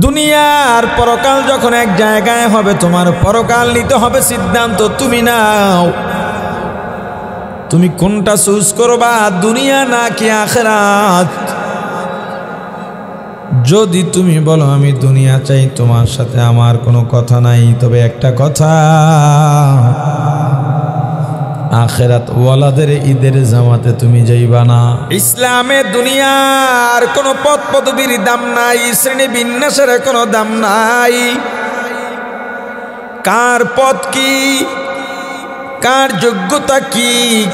দুনিয়ার পরকাল যখন এক জায়গায় হবে, তোমার পরকাল নিতে হবে সিদ্ধান্ত তুমি নাও। তুমি কোনটা চুজ করবা, দুনিয়া নাকি আখিরাত? যদি তুমি বলো আমি দুনিয়া চাই, তোমার সাথে আমার কোনো কথা নাই। তবে একটা কথা, আখিরাত ওয়ালাদের ঈদের জামাতে তুমি যাইবা না। ইসলামে দুনিয়ার কোনো পদ পদবীর দাম নাই, শ্রেণী বিন্যাসের কোনো দাম নাই। কার পদ কি, কার যোগ্যতা কি,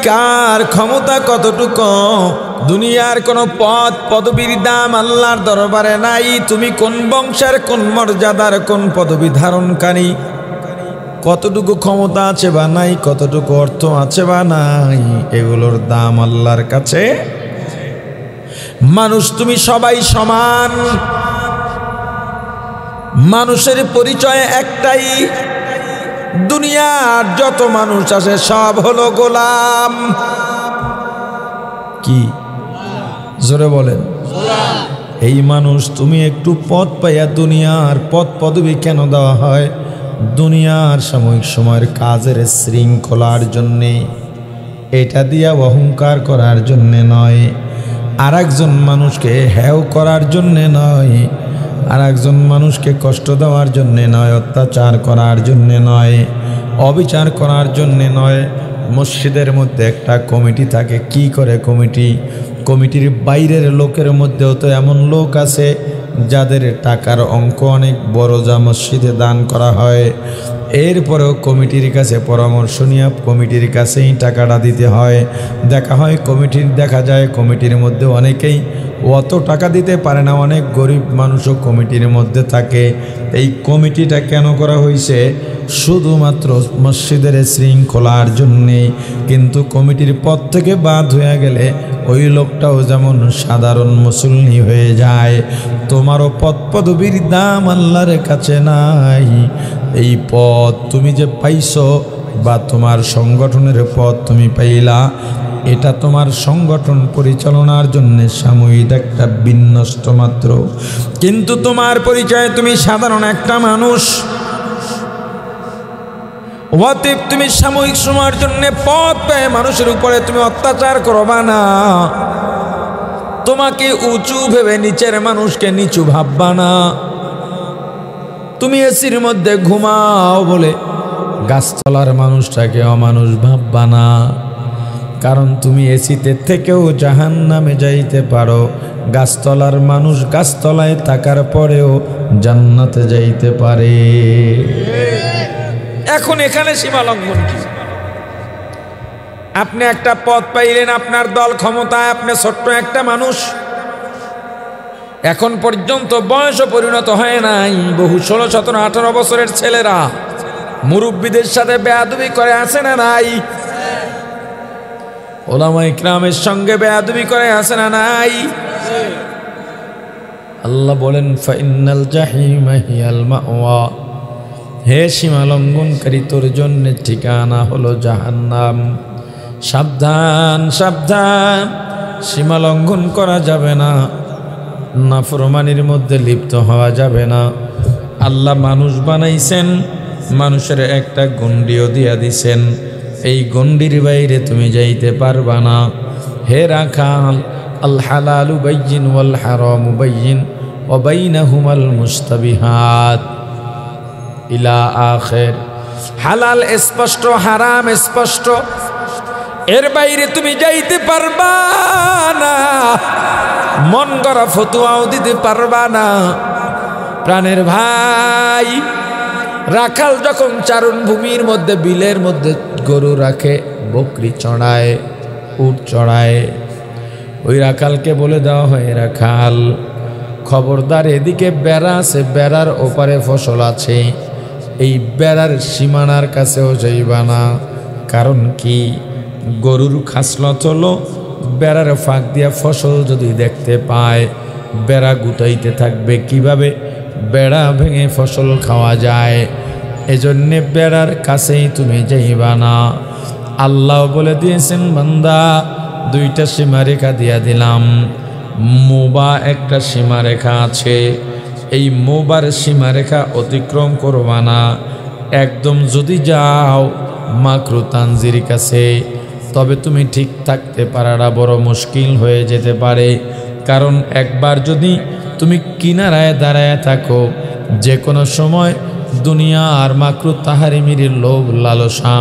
কার ক্ষমতা কতটুকু, দুনিয়ার কোনো পদ পদবীর দাম আল্লাহর দরবারে নাই। তুমি কোন বংশের, কোন মর্যাদার, কোন পদবী ধারণকারী, কতটুকু ক্ষমতা আছে বা নাই, কতটুকু অর্থ আছে বা নাই, এগুলোর দাম আল্লাহর কাছে। মানুষ তুমি সবাই সমান, মানুষের পরিচয় একটাই। দুনিয়ার যত মানুষ আছে সব হলো গোলাম। কি জোরে বলেন? এই মানুষ তুমি একটু পদ পাইয়া, দুনিয়ার পদ পদবী কেন দেওয়া হয়? দুনিয়ার সাময়িক সময়ের কাজের শৃঙ্খলার জন্যে, এটা দিয়া অহংকার করার জন্যে নয়, আর একজন মানুষকে হেয় করার জন্যে নয়, আর একজন মানুষকে কষ্ট দেওয়ার জন্যে নয়, অত্যাচার করার জন্যে নয়, অবিচার করার জন্যে নয়। মসজিদের মধ্যে একটা কমিটি থাকে। কি করে কমিটি? কমিটির বাইরের লোকের মধ্যেও তো এমন লোক আছে যাদের টাকার অঙ্ক অনেক বড়, যা মসজিদে দান করা হয়। এরপরেও কমিটির কাছে পরামর্শ নিয়ে কমিটির কাছেই টাকাটা দিতে হয়। দেখা যায় কমিটির মধ্যে অনেকেই অত টাকা দিতে পারে না, অনেক গরিব মানুষও কমিটির মধ্যে থাকে। এই কমিটিটা কেন করা হয়েছে? শুধুমাত্র মসজিদের শৃঙ্খলার জন্যে। কিন্তু কমিটির পদ থেকে বাদ হয়ে গেলে ওই লোকটাও যেমন সাধারণ মুসল্লি হয়ে যায়। তোমারও পদ পদবীর দাম আল্লাহর কাছে নাই। এই পদ তুমি যে পাইছো, বা তোমার সংগঠনের পদ তুমি পাইলা, এটা তোমার সংগঠন পরিচালনার জন্য সাময়িক একটা বিন্যস্ত মাত্র। কিন্তু তোমার পরিচয় তুমি সাধারণ একটা মানুষ। অতএব তুমি সাময়িক সময়ের জন্য পদ পেয়ে মানুষের উপরে তুমি অত্যাচার করবা না। তোমাকে উঁচু ভেবে নিচের মানুষকে নিচু ভাববা না। তুমি এসির মধ্যে ঘুমাও বলে গাছতলার মানুষটাকে অমানুষ ভাববা না। কারণ তুমি এসিতে থেকেও জাহান্নামে যাইতে পারো। গাছতলার মানুষ গাছতলায় থাকার পরেও জান্নাতে যাইতে পারে। এখন এখানে সীমা লঙ্ঘন কি? আপনি একটা পদ পাইলেন, আপনার দল ক্ষমতায়, আপনি ছোট্ট একটা মানুষ, এখন পর্যন্ত বয়সও পরিণত হয় নাই। বহু 16, 17, 18 বছরের ছেলেরা মুরব্বীদের সাথে বেয়াদবি করে, আছে না নাই? ওলামা ইকরামের সঙ্গে বেয়াদবি করে, আছে না নাই? আল্লাহ বলেন ফাইনাল জাহিমা হিয়াল মাওয়া, হে সীমা লঙ্ঘনকারী, তোর জন্য ঠিকানা হলো জাহান্নাম। সাবধান সাবধান, সীমা লঙ্ঘন করা যাবে না, নাফরমানির মধ্যে লিপ্ত হওয়া যাবে না। আল্লাহ মানুষ বানাইছেন, মানুষের একটা গণ্ডিও দিয়া দিছেন, এই গণ্ডির বাইরে তুমি যাইতে পারবা না। হে রাখাল, আল হালালু বাইয়িন ওয়াল হারামু বাইয়িন ওয়া বাইনাহুমাল মুস্তাবিহাত ইলা আখির। হালাল স্পষ্ট, হারাম স্পষ্ট, এর বাইরে তুমি যাইতে পারবা না। মন গড়া ফতুয়াও দিতে পারবা না। প্রাণের ভাই, রাখাল যখন চারণ ভূমির মধ্যে, বিলের মধ্যে গরু রাখে, বকরি চড়ায়, উট চড়ায়, ওই রাখালকে বলে দেওয়া হয়, রাখাল খবরদার, এদিকে বেড়া আছে, বেড়ার ওপারে ফসল আছে, এই বেড়ার সীমানার কাছেও যাইবা না। কারণ কি? গরুর খাসলত হলো বেড়ার ফাঁক দিয়া ফসল যদি দেখতে পায়, বেড়া গুটাইতে থাকবে কিভাবে বেড়া ভেঙে ফসল খাওয়া যায়। এজন্যে বেড়ার কাছেই তুমি যাইবা না। আল্লাহ বলে দিয়েছেন, বান্দা দুইটা সীমারেখা দিয়া দিলাম। মুবা একটা সীমারেখা আছে, এই মোবার সীমারেখা অতিক্রম করবা না। একদম যদি যাও মাকরু তানজির কাছে, তবে তুমি ঠিক থাকতে পারাটা বড় মুশকিল হয়ে যেতে পারে। কারণ একবার যদি তুমি কিনারায় দাঁড়ায় থাকো, যে কোনো সময় দুনিয়া আর মাকরু তাহারিমির লোভ লালসা,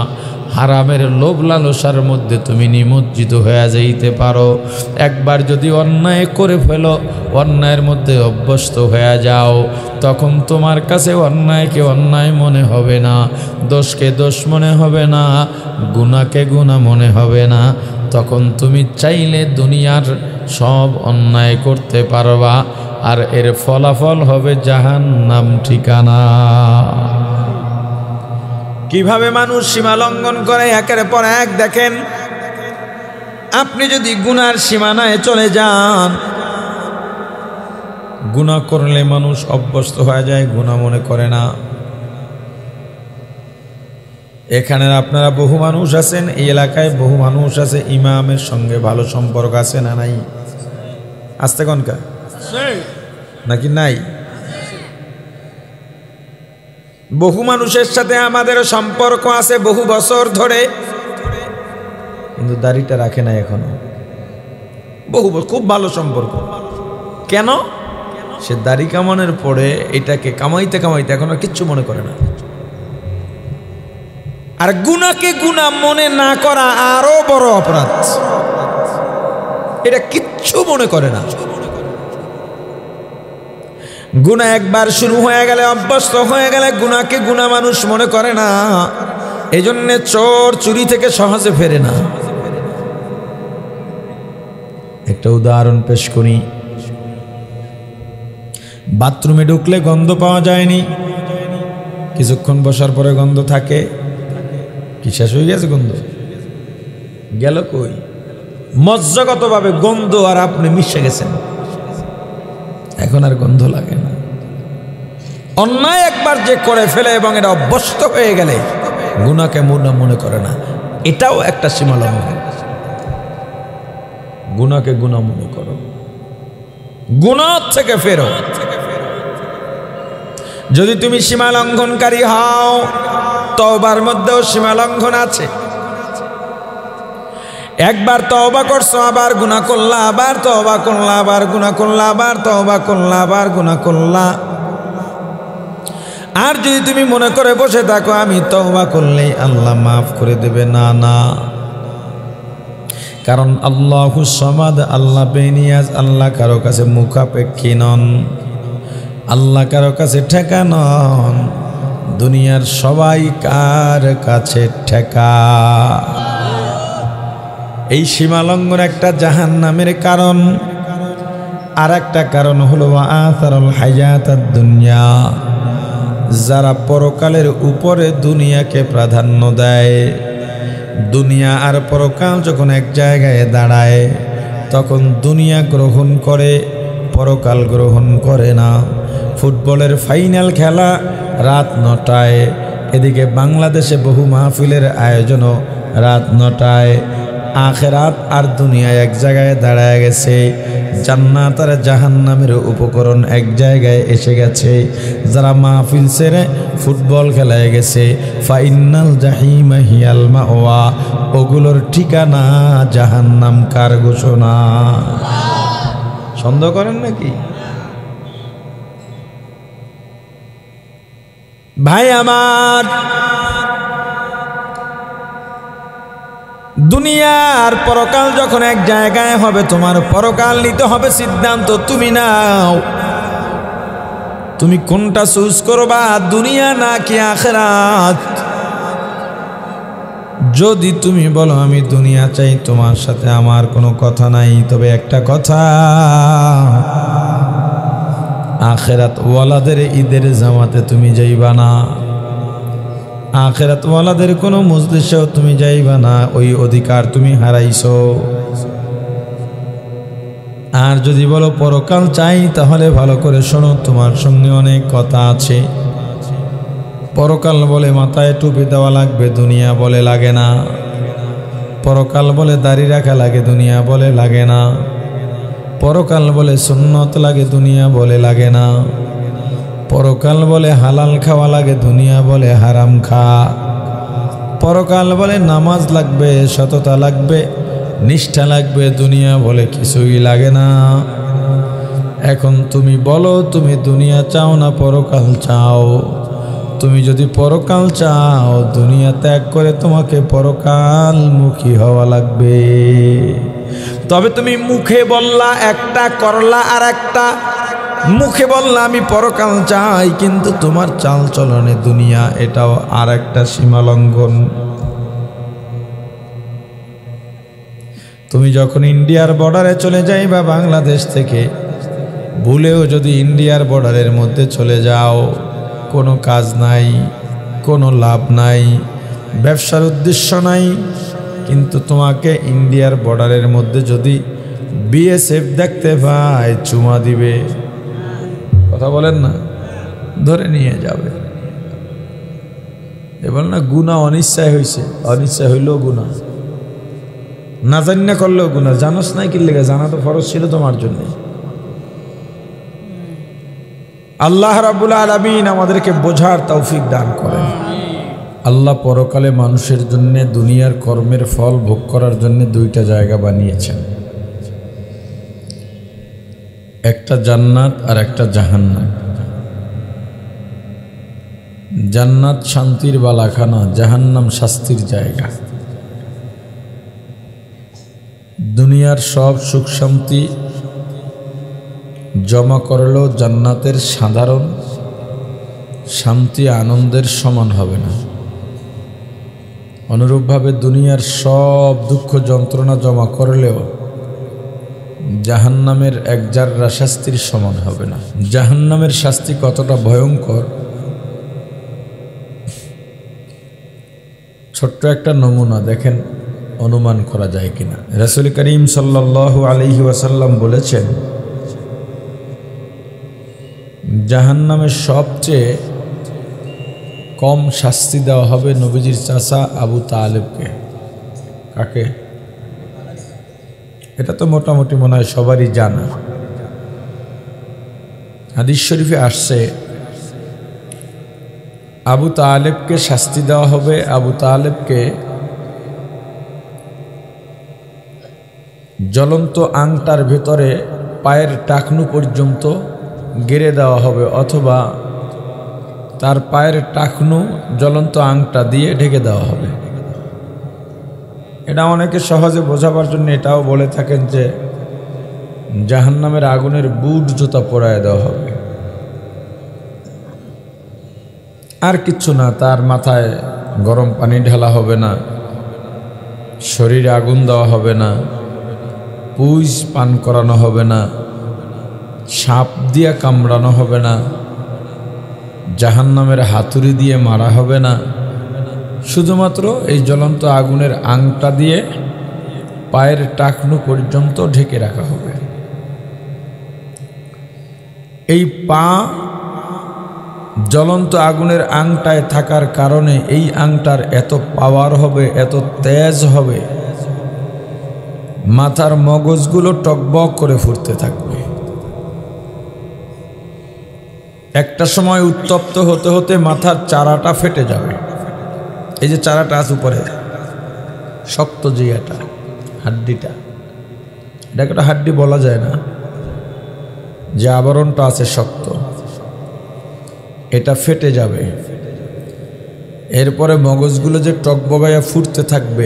হারামের লোভ লালসার মধ্যে তুমি নিমজ্জিত হয়ে যাইতে পারো। একবার যদি অন্যায় করে ফেলো, অন্যায়ের মধ্যে অভ্যস্ত হয়ে যাও, তখন তোমার কাছে অন্যায়কে অন্যায় মনে হবে না, দোষকে দোষ মনে হবে না, গুনাহকে গুনাহ মনে হবে না। তখন তুমি চাইলে দুনিয়ার সব অন্যায় করতে পারবা, আর এর ফলাফল হবে জাহান্নাম ঠিকানা। কিভাবে মানুষ সীমা লঙ্ঘন করে একের পর এক দেখেন। আপনি যদি গুনার সীমানায় চলে যান, গুনাহ করলে মানুষ অভ্যস্ত হয়ে যায়, গুনাহ মনে করে না। এখানে আপনারা বহু মানুষ আছেন, এই এলাকায় বহু মানুষ আছে ইমামের সঙ্গে ভালো সম্পর্ক আছে না নাই? আসতে কনকা নাকি নাই? বহু মানুষের সাথে আমাদের সম্পর্ক আছে বহু বছর ধরে, কিন্তু দাড়িটা রাখে না এখনো। খুব ভালো সম্পর্ক। কেন? সে দাড়ি কামানোর পরে এটাকে কামাইতে কামাইতে এখন আর কিচ্ছু মনে করে না। আর গুনাহকে গুনাহ মনে না করা আরো বড় অপরাধ। এটা কিচ্ছু মনে করে না। গুনাহ একবার শুরু হয়ে গেলে, অভ্যস্ত হয়ে গেলে গুনাহকে গুনাহ মানুষ মনে করে না। এজন্য চোর চুরি থেকে সহজে ফেরে না। একটা উদাহরণ পেশ করি। বাথরুমে ঢুকলে গন্ধ পাওয়া যায়নি, কিছুক্ষণ বসার পরে গন্ধ থাকে। কি শেষ হয়ে গেছে গন্ধ? গেল কই? মজ্জাগতভাবে গন্ধ আর আপনি মিশে গেছেন, এখন আর গন্ধ লাগে না। অন্যায় একবার যে করে ফেলে এবং এটা অভ্যস্ত হয়ে গেলে গুনাহকে মনে করে না, এটাও একটা সীমা লঙ্ঘন। গুনাহকে গুনাহ মনে করো, গুনাহ থেকে ফেরো। যদি তুমি সীমা লঙ্ঘনকারী হও, তওবার মধ্যেও সীমা লঙ্ঘন আছে। একবার তওবা করছো, আবার গুনাহ করলা, আবার তওবা করলা, আবার গুনাহ করলা, আবার তওবা করলা, আবার গুনাহ করলা। আর যদি তুমি মনে করে বসে থাকো আমি তওবা করলেই আল্লাহ মাফ করে দেবে, না না। কারণ আল্লাহুস সামাদ, আল্লাহ বেনিয়াজ, আল্লাহ কারো কাছে মুখাপেক্ষী নন, আল্লাহ কারো কাছে ঠেকা নন। দুনিয়ার সবাই কার কাছে ঠেকা। এই সীমা লঙ্ঘন একটা জাহান্নামের কারণ। আর একটা কারণ হলো আসারুল হায়াতাদ দুনিয়া, যারা পরকালের উপরে দুনিয়াকে প্রাধান্য দেয়। দুনিয়া আর পরকাল যখন এক জায়গায় দাঁড়ায়, তখন দুনিয়া গ্রহণ করে, পরকাল গ্রহণ করে না। ফুটবলের ফাইনাল খেলা রাত 9টায়, এদিকে বাংলাদেশে বহু মাহফিলের আয়োজনও রাত 9টায়। আখিরাত আর দুনিয়া এক জায়গায় দাঁড়ায় গেছে, জান্নাত আর জাহান্নামের উপকরণ এক জায়গায় এসে গেছে। যারা মাহফিল ছেড়ে ফুটবল খেলায় গেছে, ফাইনাল জাহিম হিয়াল মাওয়া, ওগুলোর ঠিকানা জাহান্নাম। কার ঘোষণা? সন্দেহ করেন নাকি ভাই আমার? দুনিয়ার পরকাল যখন এক জায়গায় হবে, তোমার পরকাল নিতে হবে সিদ্ধান্ত তুমি নাও। তুমি কোনটা চুজ করবা, দুনিয়া নাকি আখিরাত? যদি তুমি বলো আমি দুনিয়া চাই, তোমার সাথে আমার কোনো কথা নাই। তবে একটা কথা, আখিরাত ওয়ালাদের ঈদের জামাতে তুমি যাইবা না, আখিরাত ওয়ালাদের কোনো মজলিসেও তুমি যাইবা না। ওই অধিকার তুমি হারাইছো। আর যদি বলো পরকাল চাই, তাহলে ভালো করে শোনো, তোমার সঙ্গে অনেক কথা আছে। পরকাল বলে মাথায় টুপি দেওয়া লাগবে, দুনিয়া বলে লাগে না। পরকাল বলে দাড়ি রাখা লাগে, দুনিয়া বলে লাগে না। পরকাল বলে সুন্নত লাগে, দুনিয়া বলে লাগে না। পরকাল বলে হালাল খাওয়া লাগে, দুনিয়া বলে হারাম খা। পরকাল বলে নামাজ লাগবে, সততা লাগবে, নিষ্ঠা লাগবে, দুনিয়া বলে কিছুই লাগে না। এখন তুমি বলো, তুমি দুনিয়া চাও না পরকাল চাও? তুমি যদি পরকাল চাও, দুনিয়া ত্যাগ করে তোমাকে পরকালমুখী হওয়া লাগবে। তবে তুমি মুখে বললা একটা, করলা আর একটা। মুখে বললা আমি পরকাল চাই, কিন্তু তোমার চাল চলনে দুনিয়া, এটাও আর একটা সীমা লঙ্ঘন। তুমি যখন ইন্ডিয়ার বর্ডারে চলে যাইবা বাংলাদেশ থেকে, ভুলেও যদি ইন্ডিয়ার বর্ডারের মধ্যে চলে যাও, কোনো কাজ নাই, কোনো লাভ নাই, ব্যবসার উদ্দেশ্য নাই, কিন্তু তোমাকে ইন্ডিয়ার বর্ডারের মধ্যে যদি বিএসএফ দেখতে পায়, চুমা দিবে। কথা বলেন না, ধরে নিয়ে যাবে। এবার না গুনাহ অনিচ্ছায় হয়েছে, অনিচ্ছায় হইলেও গুনাহ, না জানি করলেও গুনাহ। জানোস নাই কি লেগে? জানা তো ফরজ ছিল তোমার জন্য। আল্লাহ রাব্বুল আলামিন আমাদেরকে বোঝার তৌফিক দান করেন। আল্লাহ পরকালে মানুষের জন্য দুনিয়ার কর্মের ফল ভোগ করার জন্য দুইটা জায়গা বানিয়েছেন, একটা জান্নাত আর একটা জাহান্নাম। জান্নাত শান্তির বালাখানা, জাহান্নাম শাস্তির জায়গা। দুনিয়ার সব সুখ শান্তি জমা করলেও জান্নাতের সাধারণ শান্তি আনন্দের সমান হবে না। অনুরূপভাবে দুনিয়ার সব দুঃখ যন্ত্রণা জমা করলেও জাহান্নামের এক জাররা শাস্তির সমান হবে না। জাহান্নামের শাস্তি কতটা ভয়ঙ্কর, ছোট্ট একটা নমুনা দেখেন, অনুমান করা যায় কিনা। রাসূল করিম সাল্লাল্লাহু আলাইহি ওয়াসাল্লাম বলেছেন, জাহান্নামের সবচেয়ে কম শাস্তি দেওয়া হবে নবীজির চাচা আবু তালেবকে। কাকে? এটা তো মোটামুটি মনে হয় সবারই জানা। হাদিস শরীফে আসছে, আবু তালেবকে শাস্তি দেওয়া হবে। আবু তালেবকে জ্বলন্ত আংটার ভেতরে পায়ের টাকনু পর্যন্ত গেড়ে দেওয়া হবে, অথবা তার পায়ের টাকনু জ্বলন্ত আংটা দিয়ে ঢেকে দেওয়া হবে। এটা অনেকে সহজে বোঝাবার জন্য এটাও বলে থাকেন যে জাহান্নামের আগুনের বুট জুতা পরায় দেওয়া হবে। আর কিচ্ছু না, তার মাথায় গরম পানি ঢালা হবে না, শরীরে আগুন দেওয়া হবে না, পুঁজ পান করানো হবে না, সাপ দিয়ে কামড়ানো হবে না, জাহান্নামের হাতুড়ি দিয়ে মারা হবে না। শুধুমাত্র এই জ্বলন্ত আগুনের আংটা দিয়ে পায়ের টাকনু পর্যন্ত ঢেকে রাখা হবে। এই পা জ্বলন্ত আগুনের আংটায় থাকার কারণে এই আংটার এত পাওয়ার হবে, এত তেজ হবে, মাথার মগজগুলো টকবক করে ফুটতে থাকবে। একটা সময় উত্তপ্ত হতে হতে মাথার চারাটা ফেটে যাবে। এই যে চারাটা আছে উপরে, শক্ত যে এটা হাড্ডিটা, এটাকে একটা হাড্ডি বলা যায় না, যে আবরণটা আছে শক্ত, এটা ফেটে যাবে। এরপরে মগজগুলো যে টকবগাইয়া ফুটতে থাকবে,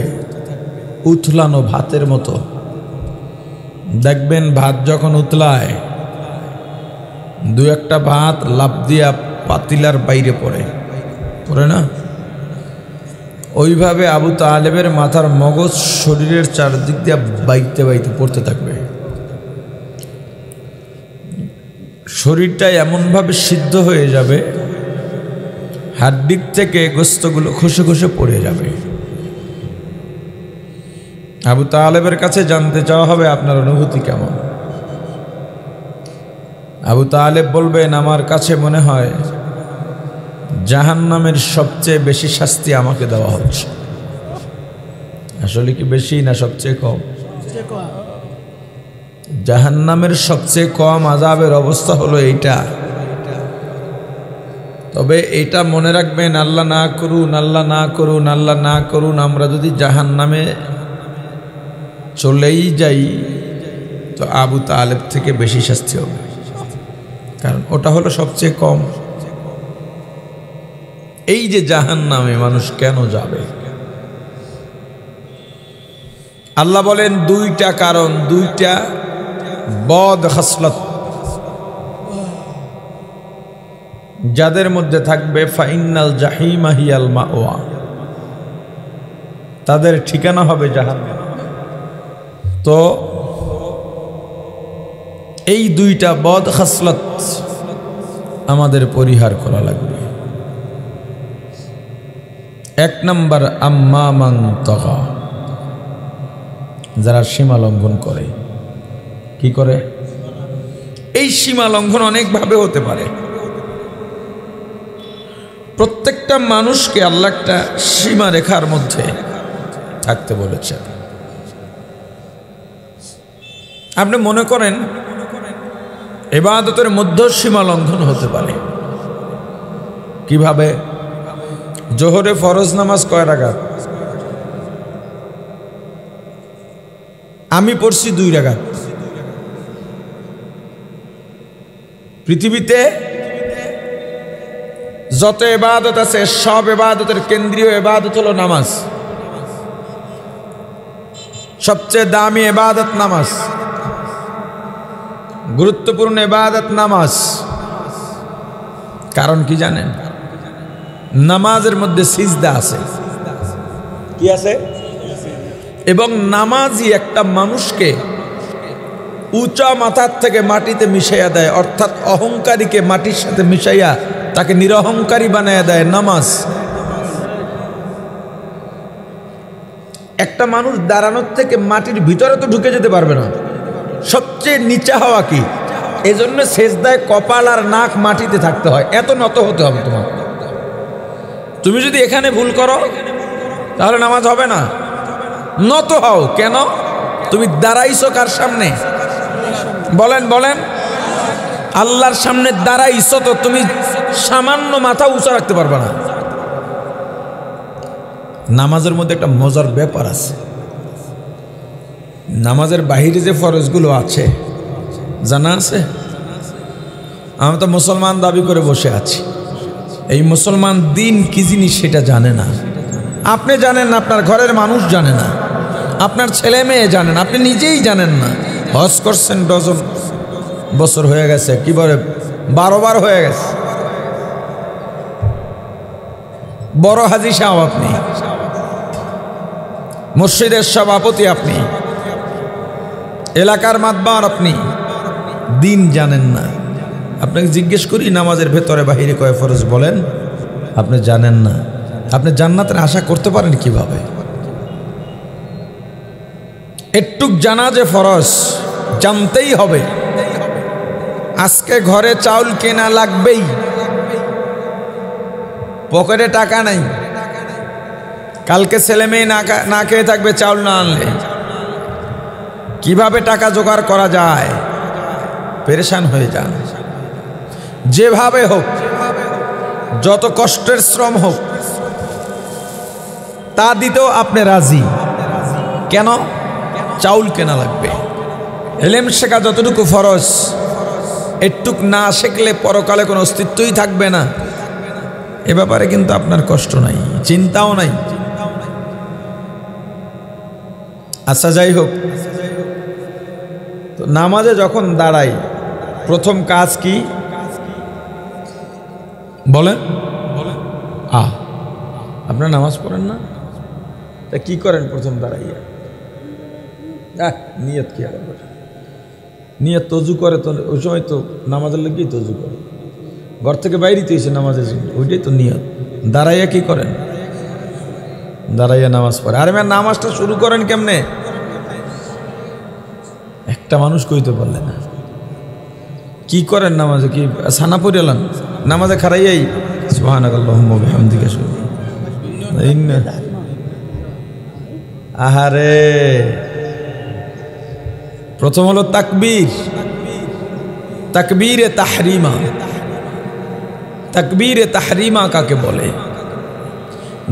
উথলানো ভাতের মতো। দেখবেন ভাত যখন উতলায়, দু একটা ভাত লাফ দিয়া পাতিলার বাইরে পড়ে না? ওইভাবে আবু তালেবের মাথার মগজ শরীরের চারদিক দিয়ে বাইতে বাইতে পড়তে থাকবে। শরীরটা এমনভাবে সিদ্ধ হয়ে যাবে, হাড্ডির থেকে গোস্তগুলো খসে খসে পড়ে যাবে। আবু তালেবের কাছে জানতে চাওয়া হবে, আপনার অনুভূতি কেমন? আবু তালেব বলবেন, আমার কাছে মনে হয় জাহান্নামের সবচেয়ে বেশি শাস্তি আমাকে দেওয়া হচ্ছে। আসলে কি বেশি না সবচেয়ে কম? জাহান্নামের সবচেয়ে কম আযাবের অবস্থা হলো এইটা, তবে এটা মনে রাখবেন, আল্লাহ না করুন, আল্লাহ না করুন, আল্লাহ না করুন, আমরা যদি জাহান্নামে চলেই যাই তো আবু তালেব থেকে বেশি শাস্তি হবে, কারণ ওটা হলো সবচেয়ে কম। এই যে জাহান্নামে মানুষ কেন যাবে, আল্লাহ বলেন দুইটা কারণ, দুইটা বদ খাসলত যাদের মধ্যে থাকবে, ফাইনাল জাহিমা হিয়াল মাওয়া, তাদের ঠিকানা হবে জাহান্নাম। তো এই দুইটা বদ খাসলত আমাদের পরিহার করা লাগবে। এক নম্বর, আম্মা মান তাগা, যারা সীমা লঙ্ঘন করে। কি করে? এই সীমা লঙ্ঘন অনেকভাবে হতে পারে। প্রত্যেকটা মানুষকে আল্লাহ একটা সীমা রেখার মধ্যে থাকতে বলেছে। আপনি মনে করেন ইবাদতের মধ্যে সীমা লঙ্ঘন হতে পারে। কিভাবে? জোহরে ফরজ নামাজ কয় রাকাত? আমি পড়ছি 2 রাকাত। পৃথিবীতে যত ইবাদত আছে সব ইবাদতের কেন্দ্রীয় ইবাদত হলো নামাজ। সবচেয়ে দামি ইবাদত নামাজ, গুরুত্বপূর্ণ ইবাদত নামাজ। কারণ কি জানেন? নামাজের মধ্যে সিজদা আছে। কি আছে? এবং নামাজই একটা মানুষকে উঁচা মাথার থেকে মাটিতে মিশাইয়া দেয়, অর্থাৎ অহংকারীকে মাটির সাথে মিশাইয়া তাকে নিরহংকারী বানাইয়া দেয় নামাজ। একটা মানুষ দাঁড়ানোর থেকে মাটির ভিতরে তো ঢুকে যেতে পারবে না, সবচেয়ে নিচা হওয়া কি? এজন্য সেজদায় কপাল আর নাক মাটিতে থাকতে হয়, এত নত হতে হবে তোমার। তুমি যদি এখানে ভুল করো তাহলে নামাজ হবে না। নত হও। কেন? তুমি দাঁড়াইছো কার সামনে? বলেন বলেন, আল্লাহর সামনে দাঁড়াইছো, তো তুমি সামান্য মাথা উঁচা রাখতে পারবে না। নামাজের মধ্যে একটা মজার ব্যাপার আছে। নামাজের বাহিরে যে ফরজগুলো আছে জানা আছে? আমি তো মুসলমান দাবি করে বসে আছি, এই মুসলমান দিন কি জিনিস সেটা জানে না। আপনি জানেন না, আপনার ঘরের মানুষ জানে না, আপনার ছেলে মেয়ে জানেন, আপনি নিজেই জানেন না। হজ করছেন ডজন বছর হয়ে গেছে, কি বলে 12 বার হয়ে গেছে। বড় হাজি সাহেব আপনি, মসজিদের সভাপতি আপনি, এলাকার মাতবার আপনি, দিন জানেন না। আপনাকে জিজ্ঞেস করি নামাজের ভেতরে বাহিরে কয় ফরজ বলেন? আপনি জানেন না। আপনি জান্নাতের আশা করতে পারেন কিভাবে? একটুক জানা যে ফরজ জানতেই হবে। আজকে ঘরে চাউল কেনা লাগবেই, পকেটে টাকা নাই, কালকে ছেলে মেয়ে না খেয়ে থাকবে চাউল না আনলে। কিভাবে টাকা জোগাড় করা যায়? পেরেশান হয়ে যান। যেভাবে হোক, যত কষ্টের শ্রম হোক, তা দিতেও আপনি রাজি। কেন? চাউল কেনা লাগবে। এলেম শেখা যতটুকু ফরজ, একটুক না শিখলে পরকালে কোনো অস্তিত্বই থাকবে না। এ ব্যাপারে কিন্তু আপনার কষ্ট নাই, চিন্তাও নাই। আচ্ছা, যাই হোক, তো নামাজে যখন দাঁড়াই প্রথম কাজ কি বলেন? আপনারা নামাজ পড়েন না? তা কি করেন প্রথম দাঁড়াইয়া? নিয়ত কি আবার? নিয়ত তজু করে তো, ওই সময় তো নামাজের লেগেই তজু করে, ঘর থেকে বাইরে তো এসে নামাজের জন্য, ওইটাই তো নিয়ত। দাঁড়াইয়া কি করেন? দাঁড়াইয়া নামাজ পড়ে। আরে ম্যাম, নামাজটা শুরু করেন কেমনে? একটা মানুষ কইতে পারলে না। কি করেন নামাজে? কি সানা পড়েলাম নামাজে খারাইয়াই সুবহানাকাল্লাহুম্মা ওয়া বিহামদিকা। আহারে, প্রথম হলো তাকবীর, তাকবীরে তাহরিমা। তাকবীরে তাহরিমা কাকে বলে?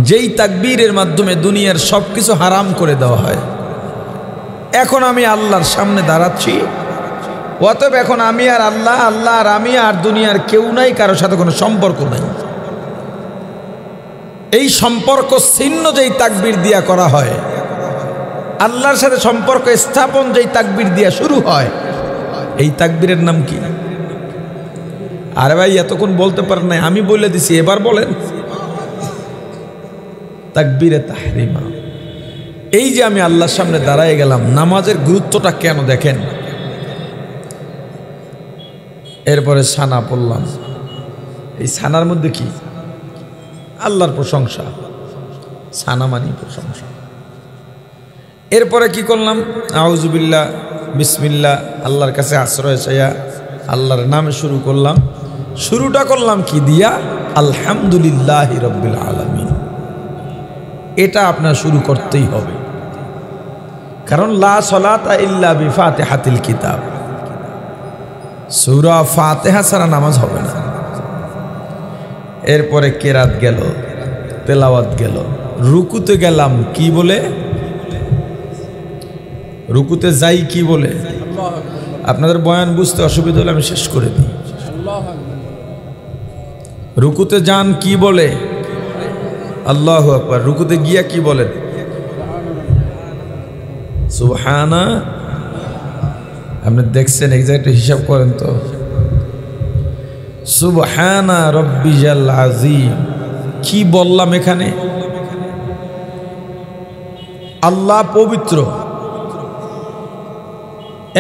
যেই তাকবীরের মাধ্যমে দুনিয়ার সব কিছু হারাম করে দেওয়া হয়। এখন আমি আল্লাহর সামনে দাঁড়াচ্ছি, অতএব এখন আমি আর আল্লাহ, আল্লাহ আর আমি, আর দুনিয়ার কেউ নাই, কারোর সাথে কোনো সম্পর্ক নাই। এই সম্পর্ক ছিন্ন যেই তাকবীর দিয়া করা হয়, আল্লাহর সাথে সম্পর্ক স্থাপন যেই তাকবীর দিয়া শুরু হয়, এই তাকবীরের নাম কি? আরে ভাই এতক্ষণ বলতে পারেন নাই, আমি বলে দিছি, এবার বলেন। তাকবীরে তাহরিমা। এই যে আমি আল্লাহর সামনে দাঁড়ায় গেলাম, নামাজের গুরুত্বটা কেন দেখেন। এরপরে সানা পড়লাম, এই সানার মধ্যে কি? আল্লাহর প্রশংসা, সানা মানি প্রশংসা। এরপরে কি করলাম? আউযুবিল্লাহ, বিসমিল্লাহ, আল্লাহর কাছে আশ্রয় চাইয়া আল্লাহর নামে শুরু করলাম। শুরুটা করলাম কি দিয়া? আলহামদুলিল্লাহি রাব্বিল আলামিন। এটা আপনার শুরু করতেই হবে, কারণ লা সলাতা ইল্লা বিফাতিহাতিল কিতাব, সূরা ফাতিহা ছাড়া নামাজ হবে না। এরপরে কেরাত গেল, তেলাওয়াত গেল, রুকুতে গেলাম কি বলে? রুকুতে যাই কি বলে? আপনাদের বয়ান বুঝতে অসুবিধা হলে আমি শেষ করে দিই। রুকুতে যান কি বলে? আল্লাহু আকবার। রুকুতে গিয়া কি বলেন? সুবহানা। আপনি দেখছেন, এক্সাক্ট হিসাব করেন তো। সুবহানা রব্বিয়াল আযীম। কি বললাম এখানে? আল্লাহ পবিত্র,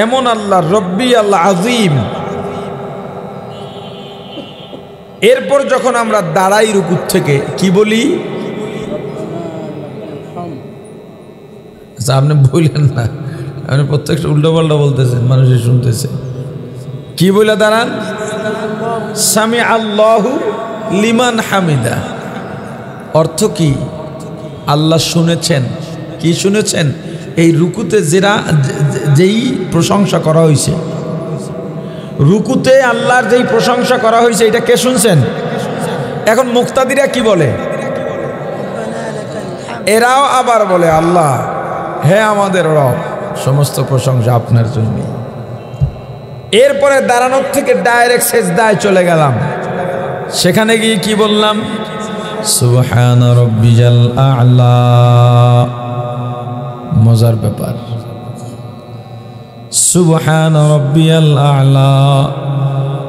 এমন আল্লাহ রব্বিয়াল আযীম। এরপর যখন আমরা দাঁড়াই রুকুত থেকে কি বলি? আচ্ছা আপনি বললেন না, আপনি প্রত্যেকটা উল্টো পাল্টা বলতেছেন, মানুষে শুনতেছে। কি বলে দাঁড়ান? সামি আল্লাহু লিমান হামিদা। অর্থ কি? আল্লাহ শুনেছেন। কি শুনেছেন? এই রুকুতে যেই প্রশংসা করা হয়েছে, রুকুতে আল্লাহর যেই প্রশংসা করা হয়েছে, এটা কে শুনছেন? এখন মুক্তাদিরা কি বলে? এরাও আবার বলে আল্লাহ, হে আমাদের রব, সমস্ত প্রশংসা আপনার জন্য। এরপরে দাঁড়ানোর থেকে ডাইরেক্ট সেজদায় চলে গেলাম। সেখানে গিয়ে কি বললাম? সুবহান রাব্বিয়াল আ'লা। মজার ব্যাপার, সুবহান রাব্বিয়াল আ'লা।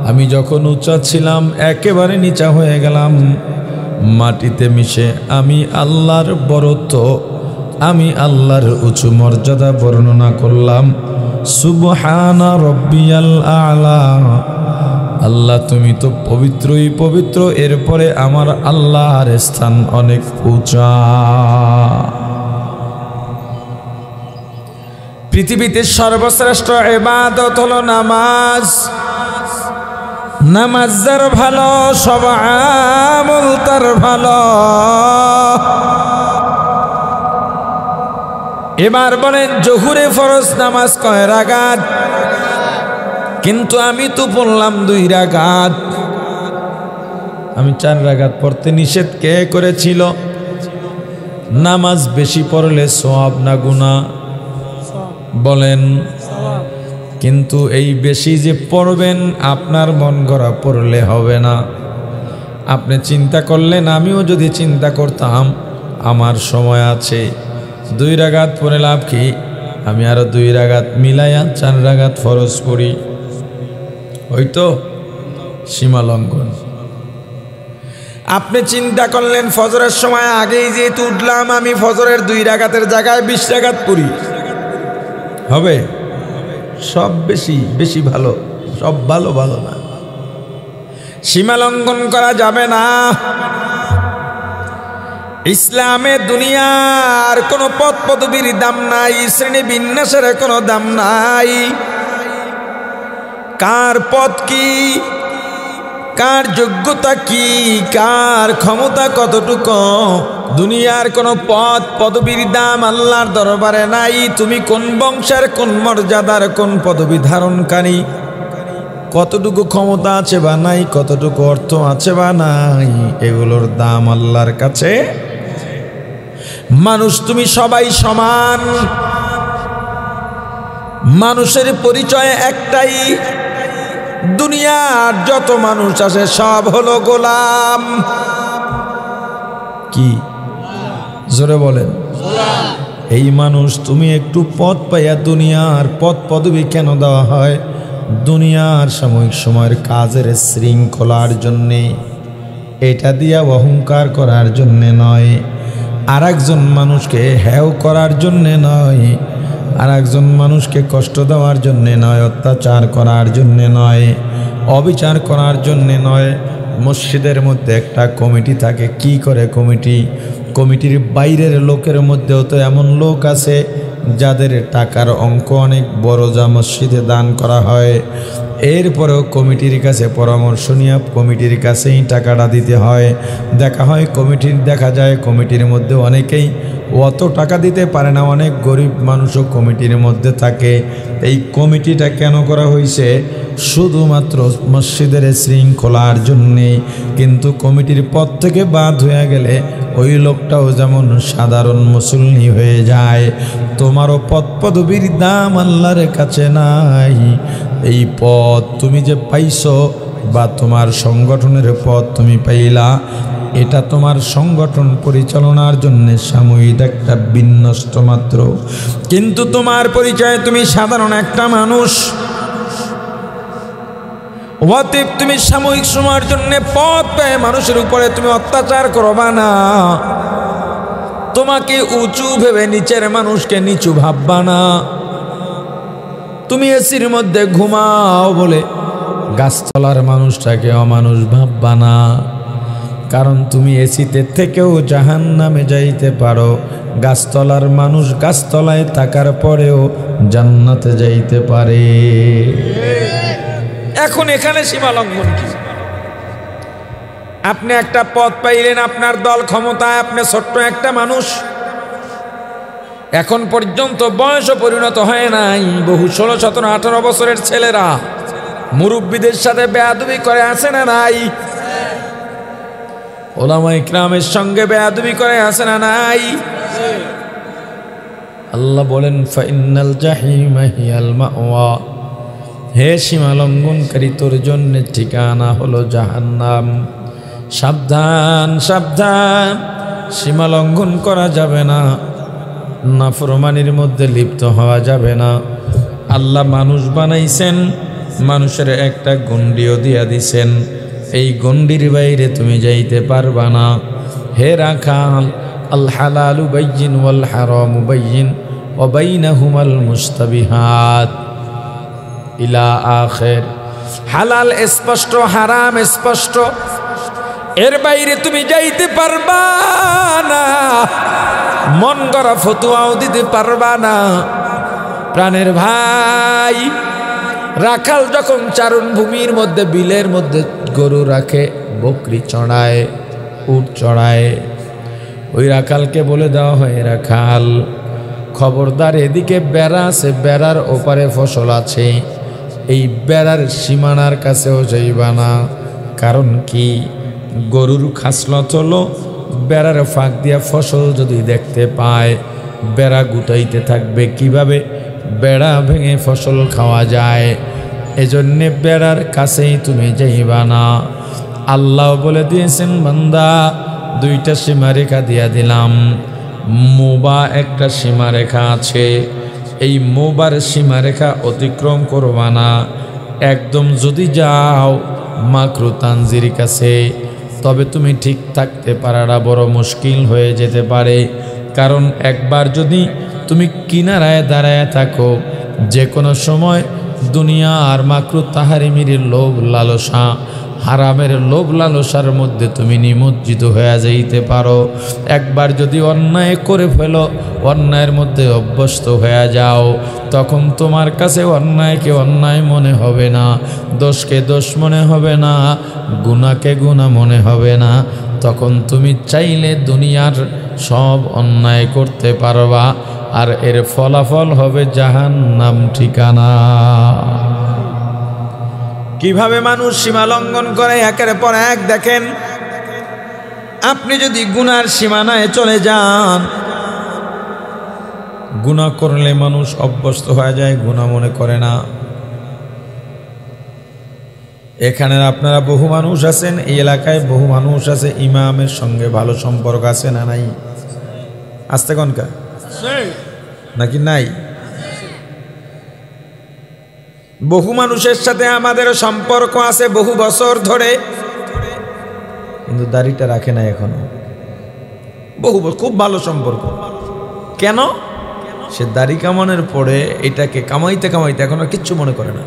আমি যখন উঁচা ছিলাম, একেবারে নিচা হয়ে গেলাম, মাটিতে মিশে আমি আল্লাহর বরত্ব, আমি আল্লাহর উঁচু মর্যাদা বর্ণনা করলাম। সুবহানা রাব্বিয়াল আ'লা। আল্লাহ তুমি তো পবিত্রই পবিত্র, এরপরে আমার আল্লাহর স্থান অনেক উঁচা। পৃথিবীতে সর্বশ্রেষ্ঠ ইবাদত হলো নামাজ। নামাজ যার ভালো, সব আমল তার ভালো। এবার বলেন, জোহরে ফরজ নামাজ কয় রাকাত? কিন্তু আমি তো পড়লাম 2 রাকাত। আমি 4 রাকাত পড়তে নিষেধ কে করেছিল? নামাজ বেশি পড়লে সওয়াব না গুনাহ? বলেন। কিন্তু এই বেশি যে পড়বেন, আপনার মন গড়া পড়লে হবে না। আপনি চিন্তা করলেন, আমিও যদি চিন্তা করতাম আমার সময় আছে, 2 রাকাত পড়ে লাভ কি? আমি আরো 2 রাকাত মিলাইয়া 4 রাকাত ফরজ পড়ি, হয়তো সীমা লঙ্ঘন। আপনি চিন্তা করলেন, ফজরের সময় আগেই যেহেতু উঠলাম, আমি ফজরের 2 রাকাতের জায়গায় 20 রাকাত পড়ি, হবে? সব বেশি বেশি ভালো, সব ভালো ভালো না। সীমা লঙ্ঘন করা যাবে না। ইসলামে দুনিয়ার কোনো পদ পদবীর দাম নাই, শ্রেণী বিন্যাসের কোনো দাম নাই। কার পদ কি, কার যোগ্যতা কি, কার ক্ষমতা কতটুকু, দুনিয়ার কোনো পদ পদবীর দাম আল্লাহর দরবারে নাই। তুমি কোন বংশের, কোন মর্যাদার, কোন পদবী ধারণকারী, কতটুকু ক্ষমতা আছে বা নাই, কতটুকু অর্থ আছে বা নাই, এগুলোর দাম আল্লাহর কাছে। মানুষ তুমি সবাই সমান, মানুষের পরিচয় একটাই। দুনিয়ার যত মানুষ আছে সব হলো গোলাম। কি জোরে বলেন? এই মানুষ তুমি একটু পদ পাইয়া, দুনিয়ার পদ পদবি কেন দেওয়া হয়? দুনিয়ার সাময়িক সময়ের কাজের শৃঙ্খলার জন্যে, এটা দিয়া অহংকার করার জন্যে নয়, আর একজন মানুষকে হেয় করার জন্যে নয়, আর একজন মানুষকে কষ্ট দেওয়ার জন্যে নয়, অত্যাচার করার জন্যে নয়, অবিচার করার জন্যে নয়। মসজিদের মধ্যে একটা কমিটি থাকে। কি করে কমিটি? কমিটির বাইরের লোকের মধ্যেও তো এমন লোক আছে যাদের টাকার অঙ্ক অনেক বড়, যা মসজিদে দান করা হয়। এরপরেও কমিটির কাছে পরামর্শ নিয়ে কমিটির কাছেই টাকাটা দিতে হয়। দেখা যায় কমিটির মধ্যে অনেকেই অত টাকা দিতে পারে না, অনেক গরিব মানুষও কমিটির মধ্যে থাকে। এই কমিটিটা কেন করা হয়েছে? শুধুমাত্র মসজিদের শৃঙ্খলার জন্যে। কিন্তু কমিটির পদ থেকে বাদ হয়ে গেলে ওই লোকটাও যেমন সাধারণ মুসল্লি হয়ে যায়। তোমারও পদ পদবীর দাম আল্লাহর কাছে নাই। এই পদ তুমি যে পাইছো, বা তোমার সংগঠনের পদ তুমি পাইলা, এটা তোমার সংগঠন পরিচালনার জন্য সাময়িক একটা বিন্যস্ত মাত্র। কিন্তু তোমার পরিচয় তুমি সাধারণ একটা মানুষ। অতএব তুমি সাময়িক সময়ের জন্য পদ পেয়ে মানুষের উপরে তুমি অত্যাচার করবা না। তোমাকে উঁচু ভেবে নিচের মানুষকে নিচু ভাববা না। তুমি এসির মধ্যে ঘুমাও বলে গাছতলার মানুষটাকে অমানুষ ভাববা না। কারণ তুমি এসিতে থেকেও জাহান্নামে যাইতে পারো, গাছতলার মানুষ গাছতলায় থাকার পরেও জান্নাতে যাইতে পারে। এখন এখানে সীমা লঙ্ঘন কি? আপনি একটা পদ পাইলেন, আপনার দল ক্ষমতায়, আপনি ছোট্ট একটা মানুষ, এখন পর্যন্ত বয়সও পরিণত হয় নাই। বহু 16, 17, 18 বছরের ছেলেরা মুরব্বীদের সাথে বেয়াদবি করে, আছে না নাই? ওলামা ইকরামের সঙ্গে বেয়াদবি করে, আছে না নাই? আল্লাহ বলেন ফাইনাল জাহিমা হিয়াল মাওয়া, হে সীমা লঙ্ঘনকারী, তোর জন্য ঠিকানা হলো জাহান্নাম। সাবধান সাবধান, সীমা লঙ্ঘন করা যাবে না, নাফরমানির মধ্যে লিপ্ত হওয়া যাবে না। আল্লাহ মানুষ বানাইছেন, মানুষের একটা গণ্ডিও দিয়া দিছেন, এই গণ্ডির বাইরে তুমি যাইতে পারবা না। হে রাখাল, আল হালালু বাইয়িন ওয়াল হারামু বাইয়িন ওয়া বাইনাহুমাল মুস্তাবিহাত ইলা আখির। হালাল স্পষ্ট, হারাম স্পষ্ট, এর বাইরে তুমি যাইতে পারবা না। মন গড়া ফতুয়াও দিতে পারবা না। প্রাণের ভাই, রাখাল যখন চারণ ভূমির মধ্যে, বিলের মধ্যে গরু রাখে, বকরি চড়ায়, উট চড়ায়, ওই রাখালকে বলে দেওয়া হয়, রাখাল খবরদার, এদিকে বেড়া আছে, বেড়ার ওপারে ফসল আছে, এই বেড়ার সীমানার কাছেও যাইবা না। কারণ কি? গরুর খাসলত হলো বেড়ার ফাঁক দিয়া ফসল যদি দেখতে পায়, বেড়া গুটাইতে থাকবে কিভাবে বেড়া ভেঙে ফসল খাওয়া যায়। এজন্যে বেড়ার কাছেই তুমি যাইবা না। আল্লাহ বলে দিয়েছেন, বান্দা দুইটা সীমারেখা দিয়া দিলাম। মোবা একটা সীমারেখা আছে, এই মোবার সীমারেখা অতিক্রম করবা না। একদম যদি যাও মাকরু তানজির কাছে, তবে তুমি ঠিক থাকতে পারাটা বড় মুশকিল হয়ে যেতে পারে। কারণ একবার যদি তুমি কিনারায় দাঁড়ায় থাকো, যে কোনো সময় দুনিয়া আর মাকরু তাহারিমির লোভ লালসা, হারামের লোভ লালসার মধ্যে তুমি নিমজ্জিত হয়ে যাইতে পারো। একবার যদি অন্যায় করে ফেলো, অন্যায়ের মধ্যে অভ্যস্ত হয়ে যাও, তখন তোমার কাছে অন্যায়কে অন্যায় মনে হবে না, দোষকে দোষ মনে হবে না, গুনাহকে গুনাহ মনে হবে না। তখন তুমি চাইলে দুনিয়ার সব অন্যায় করতে পারবা, আর এর ফলাফল হবে জাহান্নাম ঠিকানা। কিভাবে মানুষ সীমা লঙ্ঘন করে একের পর এক। দেখেন, আপনি যদি গুনার সীমানায় চলে যান, গুনাহ করলে মানুষ অভ্যস্ত হয়ে যায়, গুনাহ মনে করে না। এখানে আপনারা বহু মানুষ আছেন, এই এলাকায় বহু মানুষ আছে, ইমামের সঙ্গে ভালো সম্পর্ক আছে না নাই? আসতে কনকা নাকি নাই? বহু মানুষের সাথে আমাদেরও সম্পর্ক আছে বহু বছর ধরে, কিন্তু দাড়িটা রাখে না এখনো। খুব ভালো সম্পর্ক। কেন? সে দাড়ি কামানোর পরে এটাকে কামাইতে কামাইতে এখন আর কিচ্ছু মনে করে না।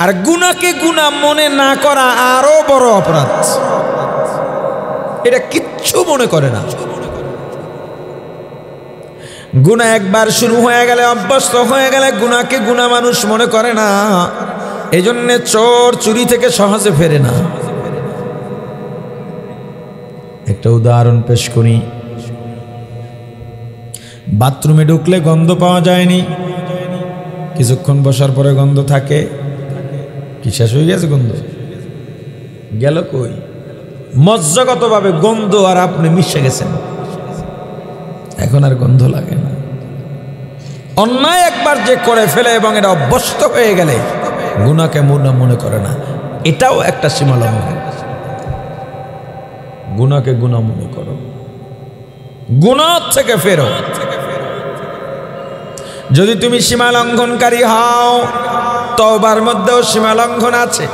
আর গুনাহকে গুনাহ মনে না করা আরো বড় অপরাধ। এটা কিচ্ছু মনে করে না। গুনাহ একবার শুরু হয়ে গেলে, অভ্যস্ত হয়ে গেলে গুনাহকে গুনাহ মানুষ মনে করে না। এজন্য চোর চুরি থেকে সহজে ফেরে না। একটা উদাহরণ পেশ করি। বাথরুমে ঢুকলে গন্ধ পাওয়া যায়নি, কিছুক্ষণ বসার পরে গন্ধ থাকে। কি শেষ হয়ে গেছে গন্ধ? গেল কই? মজ্জাগতভাবে গন্ধ আর আপনি মিশে গেছেন, এখন আর গন্ধ লাগে না। অন্যায় একবার যে করে ফেলে এবং এটা অভ্যস্ত হয়ে গেলে গুনাহকে মনে করে না, এটাও একটা সীমা লঙ্ঘন। গুনাহকে গুনাহ মনে করো, গুনাহ থেকে ফেরো। যদি তুমি সীমা লঙ্ঘনকারী হও, তওবার মধ্যেও সীমা লঙ্ঘন আছে।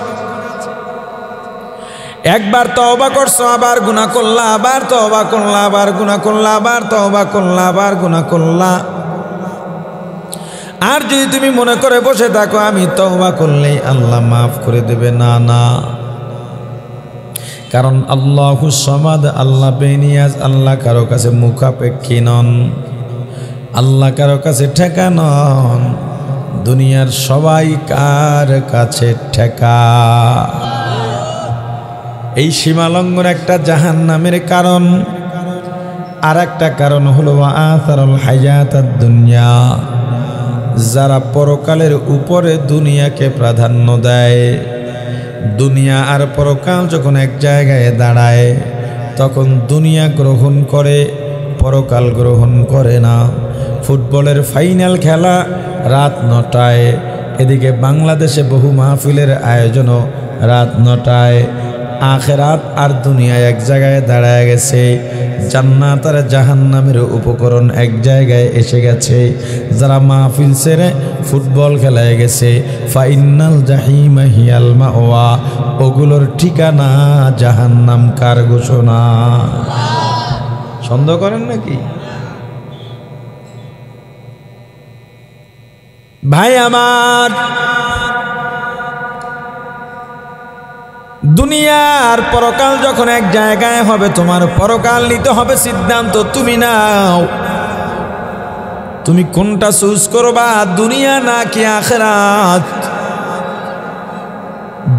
একবার তওবা করছো, আবার গুনাহ করলা, আবার তওবা করলা, আবার গুনাহ করলা, আবার তওবা করলা, আবার গুনাহ করলা। আর যদি তুমি মনে করে বসে থাকো আমি তওবা করলেই আল্লাহ মাফ করে দেবে, না না। কারণ আল্লাহুস সামাদ, আল্লাহ বেনিয়াজ, আল্লাহ কারো কাছে মুখাপেক্ষী নন, আল্লাহ কারো কাছে ঠেকা নন। দুনিয়ার সবাই কার কাছে ঠেকা। এই সীমা লঙ্ঘন একটা জাহান্নামের কারণ। আর একটা কারণ হলো আসারুল হায়াতাদ দুনিয়া, যারা পরকালের উপরে দুনিয়াকে প্রাধান্য দেয়। দুনিয়া আর পরকাল যখন এক জায়গায় দাঁড়ায়, তখন দুনিয়া গ্রহণ করে, পরকাল গ্রহণ করে না। ফুটবলের ফাইনাল খেলা রাত 9টায়, এদিকে বাংলাদেশে বহু মাহফিলের আয়োজনও রাত 9টায়। আখিরাত আর দুনিয়া এক জায়গায় দাঁড়ায় গেছে, জান্নাত আর জাহান্নামের উপকরণ এক জায়গায় এসে গেছে। যারা মাহফিল ছেড়ে ফুটবল খেলায় গেছে, ফাইনাল জাহিমা হিয়াল মাওয়া, ওগুলোর ঠিকানা জাহান্নাম। কার ঘোষণা? সন্দেহ করেন নাকি ভাই আমার? দুনিয়ার পরকাল যখন এক জায়গায় হবে, তোমার পরকাল নিতে হবে সিদ্ধান্ত তুমি নাও। তুমি কোনটা চুজ করবা, দুনিয়া নাকি আখিরাত?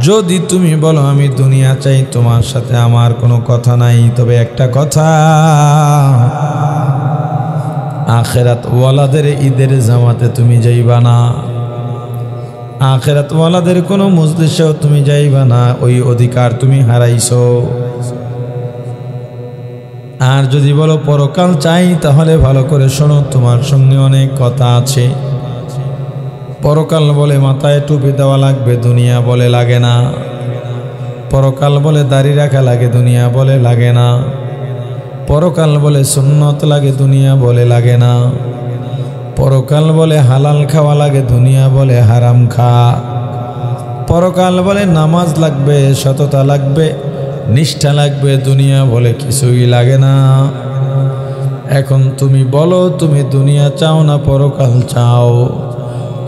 যদি তুমি বলো আমি দুনিয়া চাই, তোমার সাথে আমার কোনো কথা নাই। তবে একটা কথা, আখিরাত ওয়ালাদের ঈদের জামাতে তুমি যাইবা না, আখিরাত ওয়ালাদের কোনো মজলিসেও তুমি যাইবা না। ওই অধিকার তুমি হারাইছো। আর যদি বলো পরকাল চাই, তাহলে ভালো করে শোনো, তোমার সঙ্গে অনেক কথা আছে। পরকাল বলে মাথায় টুপি দেওয়া লাগবে, দুনিয়া বলে লাগে না। পরকাল বলে দাড়ি রাখা লাগে, দুনিয়া বলে লাগে না। পরকাল বলে সুন্নত লাগে, দুনিয়া বলে লাগে না। পরকাল বলে হালাল খাওয়া লাগে, দুনিয়া বলে হারাম খা। পরকাল বলে নামাজ লাগবে, সততা লাগবে, নিষ্ঠা লাগবে, দুনিয়া বলে কিছুই লাগে না। এখন তুমি বলো, তুমি দুনিয়া চাও না পরকাল চাও?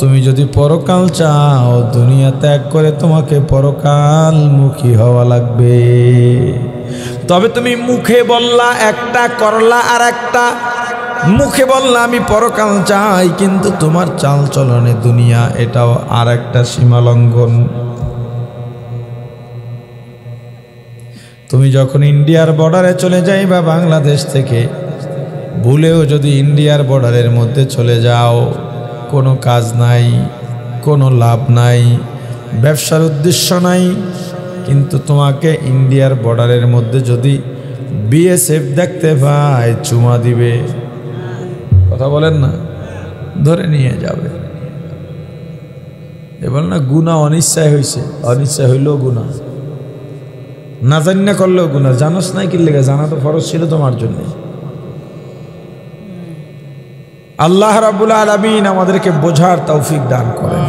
তুমি যদি পরকাল চাও, দুনিয়া ত্যাগ করে তোমাকে পরকাল মুখী হওয়া লাগবে। তবে তুমি মুখে বললা একটা, করলা আর একটা। মুখে বললা আমি পরকাল চাই, কিন্তু তোমার চাল চলনে দুনিয়া, এটাও আর একটা সীমা লঙ্ঘন। তুমি যখন ইন্ডিয়ার বর্ডারে চলে যাই বা বাংলাদেশ থেকে ভুলেও যদি ইন্ডিয়ার বর্ডারের মধ্যে চলে যাও, কোনো কাজ নাই, কোনো লাভ নাই। ব্যবসার উদ্দেশ্য নাই, কিন্তু তোমাকে ইন্ডিয়ার বর্ডারের মধ্যে যদি বিএসএফ দেখতে পায় চুমা দিবে। কথা বলেন না, ধরে নিয়ে যাবে। এবার না গুনাহ অনিচ্ছায় হয়েছে, অনিচ্ছায় হইলেও গুনাহ, না জানি না করলেও গুনাহ। জানোস নাই কি লেগে? জানা তো ফরজ ছিল তোমার জন্য। আল্লাহ রাব্বুল আলামিন আমাদেরকে বোঝার তৌফিক দান করেন।